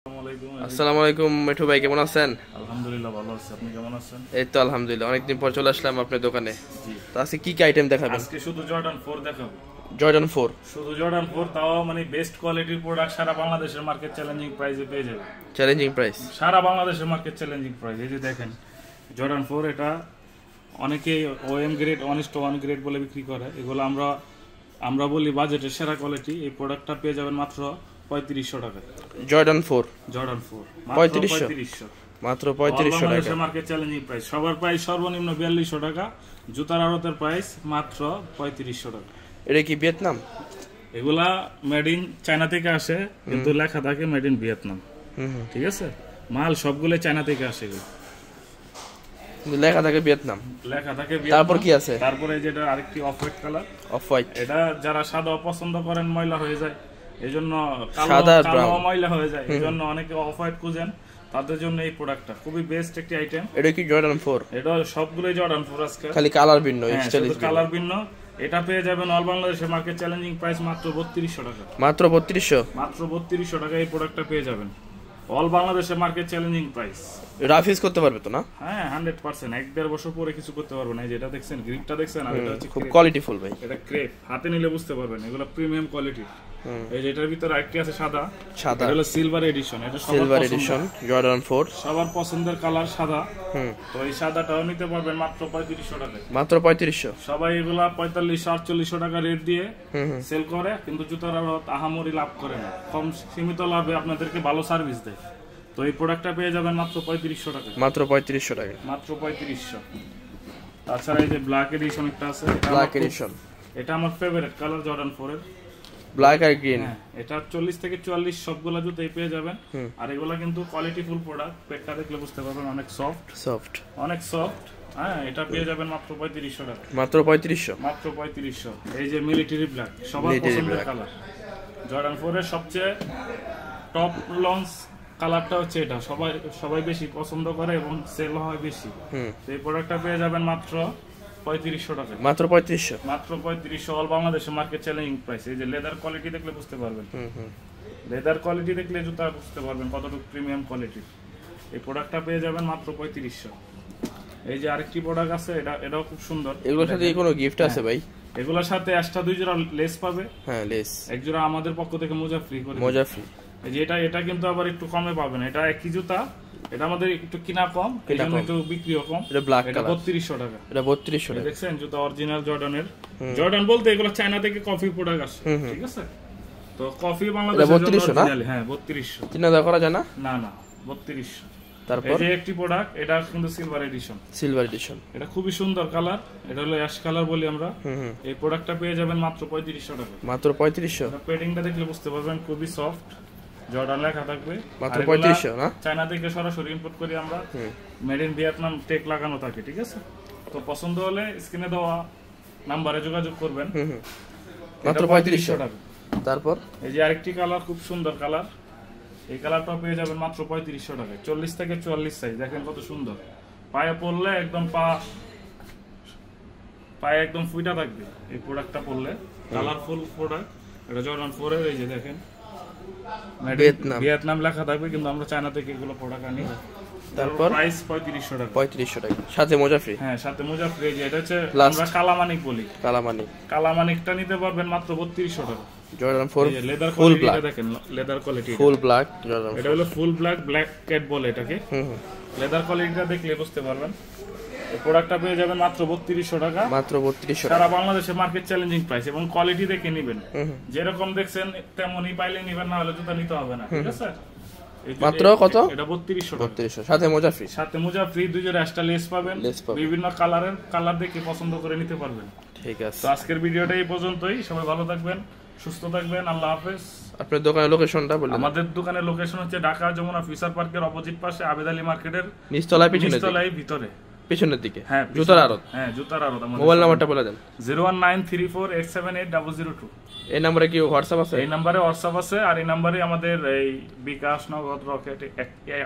আসসালামু আলাইকুম মিঠু ভাই, কেমন আছেন? আলহামদুলিল্লাহ ভালো আছি। আপনি কেমন আছেন? এই তো আলহামদুলিল্লাহ, অনেকদিন পর চলে আসলাম আপনার দোকানে। জি। তো আজকে কি কি আইটেম দেখাবেন? আজকে শুধু জর্ডান 4 দেখাবো। জর্ডান 4? শুধু জর্ডান 4, তাও মানে বেস্ট কোয়ালিটির প্রোডাক্ট, সারা বাংলাদেশের মার্কেট চ্যালেঞ্জিং প্রাইসে পেয়ে যাবেন। Challenging price? সারা বাংলাদেশের মার্কেট চ্যালেঞ্জিং প্রাইস। এই যে দেখেন জর্ডান 4, এটা অনেকেই ওএম গ্রেড 1:1 গ্রেড বলে বিক্রি করে। এগুলো আমরা বলি বাজেটের সেরা কোয়ালিটি। এই প্রোডাক্টটা পেয়ে যাবেন মাত্র 3500 টাকা। জর্ডান 4? জর্ডান 4 3500? মাত্র 3500 টাকা মার্কেট চ্যালেঞ্জিং প্রাইস। সবার প্রাইস সর্বনিম্ন 4200 টাকা। জুতার আড়তের প্রাইস মাত্র 3500 টাকা। এটা কি ভিয়েতনাম? এগুলা মেড ইন চায়না থেকে আসে, কিন্তু লেখা থাকে মেড ইন ভিয়েতনাম। ঠিক আছে, মাল সবগুলো চায়না থেকে আসে। এগুলো লেখা থাকে ভিয়েতনাম, লেখা থাকে। তারপর কি আছে? তারপরে যেটা আরেকটি off white colour. Off white, এটা যারা সাদা পছন্দ করেন, ময়লা হয়ে যায়, এইজন্য সাদা কালো ময়লা হয়ে যায়, এইজন্য অনেকে অফ হোয়াইট খুঁজেন, তাদের জন্য এই প্রোডাক্টটা খুবই বেস্ট একটি আইটেম। এটা কি জর্ডান 4? এটা সবগুলোই জর্ডান 4 আজকে, খালি কালার ভিন্ন, শুধু কালার ভিন্ন। এটা পেয়ে যাবেন অল বাংলাদেশের মার্কেট চ্যালেঞ্জিং প্রাইস মাত্র 3200 টাকা। মাত্র 3200? মাত্র 3200 টাকা এই প্রোডাক্টটা পেয়ে যাবেন অল বাংলাদেশের market challenging price. Rough use করতে পারবে তো না? হ্যাঁ 100%। 1-1.5 বছর পরে কিছু করতে পারবেন না। যেটা দেখছেন, গ্রিপটা দেখছেন, আর এটা হচ্ছে খুব কোয়ালিটিফুল ভাই। এটা ক্রেপ, হাতে নিলে বুঝতে পারবেন এগুলো প্রিমিয়াম কোয়ালিটি। এই যেটার ভিতরে আরেকটি আছে সাদা। এটা হলো সিলভার এডিশন। এটা সিলভার এডিশন জর্ডান 4, সবার পছন্দের কালার সাদা। তো এই সাদাটাও নিতে পারবেন মাত্র 3500 টাকায়। মাত্র 3500? সবাই এগুলা 4500-4800 টাকা রেট দিয়ে সেল করে, কিন্তু জুতার আড়ত আহামরি লাভ করে না। কম সীমিত লাভে আপনাদেরকে ভালো সার্ভিস দেয়। তো এই প্রোডাক্টটা পেয়ে যাবেন মাত্র 3500 টাকা। মাত্র 3500 টাকা? মাত্র 3500। তাছাড়া এই যে ব্ল্যাক এডিশন একটা আছে। ব্ল্যাক এডিশন, এটা আমার ফেভারিট কালার জর্ডান 4 এর। ব্ল্যাক আর গ্রিন। এটা 40 থেকে 44 সবগুলা জুতাই পেয়ে যাবেন। আর এগুলা কিন্তু কোয়ালিটিফুল প্রোডাক্ট। পেটটা দেখলে বুঝতে পারবেন, অনেক সফট, অনেক সফট। হ্যাঁ, এটা পেয়ে যাবেন মাত্র 3500 টাকা। মাত্র 3500? মাত্র 3500। এই যে মিলিটারি ব্ল্যাক, সবার পছন্দের কালার। জর্ডান 4 এর সবচেয়ে টপ লঞ্চ কালারটা হচ্ছে এটা। সবাই বেশি পছন্দ করে এবং সেল হয় বেশি। তো এই প্রোডাক্টটা পেয়ে যাবেন মাত্র 3500 টাকা। মাত্র 3500? মাত্র 3500 অল বাংলাদেশের মার্কেট চ্যালেঞ্জিং প্রাইস। এই যে লেদার কোয়ালিটি দেখলে বুঝতে পারবেন। লেদার কোয়ালিটি দেখলে জুতা বুঝতে পারবেন কতটুকু প্রিমিয়াম কোয়ালিটি। এই প্রোডাক্টটা পেয়ে যাবেন মাত্র 3500। এই যে আরেকটি প্রোডাক্ট আছে, এটাও খুব সুন্দর। এগুলোর সাথে কোনো গিফট আছে ভাই? এগুলোর সাথে এক্সট্রা 2 জোড়া লেস পাবে। হ্যাঁ, লেস। এক জোড়া আমাদের পক্ষ থেকে মোজা ফ্রি করে। মোজা ফ্রি। এই যে এটা কিন্তু আবার একটু কমে পাবেন। এটা একই জুতা, এটা আমাদের একটু কিনা কম, এজন্য একটু বিক্রিও কম। এটা ব্ল্যাক কালার। 3200 টাকা। এটা 3200 টাকা। দেখছেন জুতা অরিজিনাল জর্ডানের। জর্ডান বলতে এগুলো চায়না থেকে কফি প্রোডাক্ট আসে। ঠিক আছে, তো কফি বাংলাদেশের জন্য অরিজিনাল। হ্যাঁ 3200। চিন্তা করা যায় না? না 3200। তারপর এই যে একটি প্রোডাক্ট, এটা কিন্তু সিলভার এডিশন। সিলভার এডিশন, এটা খুবই সুন্দর কালার। এটা হলো অ্যাশ কালার বলি আমরা। এই প্রোডাক্টটা পেয়ে যাবেন মাত্র 3500 টাকা। মাত্র 3500? পেডিংটা দেখলে বুঝতে পারবেন, খুবই সফট, জর্ডান লেখা থাকবে। মাত্র 3500 না? চায়না থেকে সরাসরি ইম্পোর্ট করি আমরা, মেড ইন ভিয়েতনাম টেক লাগানো থাকে। ঠিক আছে, তো পছন্দ হলে স্ক্রিনে দেওয়া নম্বরে যোগাযোগ করবেন। মাত্র 3500 টাকা। তারপর এই যে আরেকটি কালার, খুব সুন্দর কালার। এই কালারটাও পেয়ে যাবেন মাত্র 3500 টাকায়। 40 থেকে 44 সাইজ, দেখেন কত সুন্দর। পায়ে পরলে একদম পায়ে একদম ফুইটা থাকবে এই প্রোডাক্টটা পরলে। Colourful product. এটা জর্ডান 4 এর। এই যে দেখেন ভিয়েতনাম লেখা থাকবে, কিন্তু আমরা চায়না থেকে এগুলো প্রোডাক্ট আনি। তারপর প্রাইস 3500 টাকা। 3500 টাকা, সাথে মোজা ফ্রি। হ্যাঁ, সাথে মোজা ফ্রি। যে এটা হচ্ছে আমরা কালামানিক বলি। কালামানিকটা নিতে পারবেন মাত্র 3200 টাকা। জর্ডান 4 লেদার কোয়ালিটি দেখেন, leather quality full black Jordan. এটা হলো ফুল ব্ল্যাক ক্যাট বলে এটাকে। লেদার কোয়ালিটিটা দেখলে বুঝতে পারবেন। এই প্রোডাক্টটা পেয়ে যাবেন মাত্র 3200 টাকা। মাত্র 3200 টাকা। সারা বাংলাদেশে মার্কেট চ্যালেঞ্জিং প্রাইস, এবং কোয়ালিটি দেখে নেবেন। যেরকম দেখছেন তেমনই পাইলে নেবেন, না হলে জুতা নিতে হবে না। ঠিক আছে, মাত্র কত? এটা 3200 টাকা। 3200, সাথে মোজা ফ্রি। সাথে মোজা ফ্রি, 2 জোড়া এক্সট্রা লেস পাবেন। বিভিন্ন কালার দেখে পছন্দ করে নিতে পারবেন। ঠিক আছে, তো আজকের ভিডিওটা এই পর্যন্তই। সবাই ভালো থাকবেন, সুস্থ থাকবেন। আল্লাহ হাফেজ। আপনার দোকানের লোকেশনটা বলুন। আমাদের দোকানের লোকেশন হচ্ছে ঢাকা যমুনা ফিউচার পার্কের অপোজিট পাশে, আবেদ আলী মার্কেটের নিচতলায় ভিতরে। পেছনের দিকে হ্যাঁ জুতার আড়ত। হ্যাঁ জুতার আড়ত। মোবাইল নাম্বারটা বলে দেন। 01934878002। এই নম্বরে কি হোয়াটসঅ্যাপ আছে? এই নম্বরে হোয়াটসঅ্যাপ আছে, আর এই নম্বরে আমাদের এই বিকাশ, নগদ, রকেট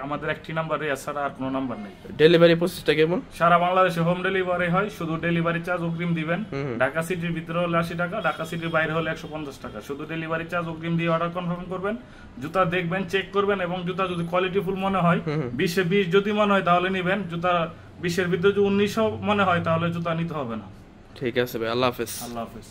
আমাদের একটি নাম্বারে, এছাড়া আর কোনো নাম্বার নেই। ডেলিভারি প্রসেসটা কেমন? সারা বাংলাদেশে হোম ডেলিভারি হয়, শুধু ডেলিভারি চার্জ অগ্রিম দিবেন। ঢাকা সিটির ভিতরে হলে 80 টাকা, ঢাকা সিটির বাইরে হলে 150 টাকা। শুধু ডেলিভারি চার্জ অগ্রিম দিয়ে অর্ডার কনফার্ম করবেন, জুতা দেখবেন, চেক করবেন, এবং জুতা যদি কোয়ালিটি ফুল মনে হয়, 20-এ 20 যদি মনে হয় তাহলে নেবেন। জুতা 20-এর ভিতরে যদি 1900 মনে হয় তাহলে জুতা নিতে হবে না। ঠিক আছে ভাই, আল্লাহ হাফেজ। আল্লাহ হাফেজ।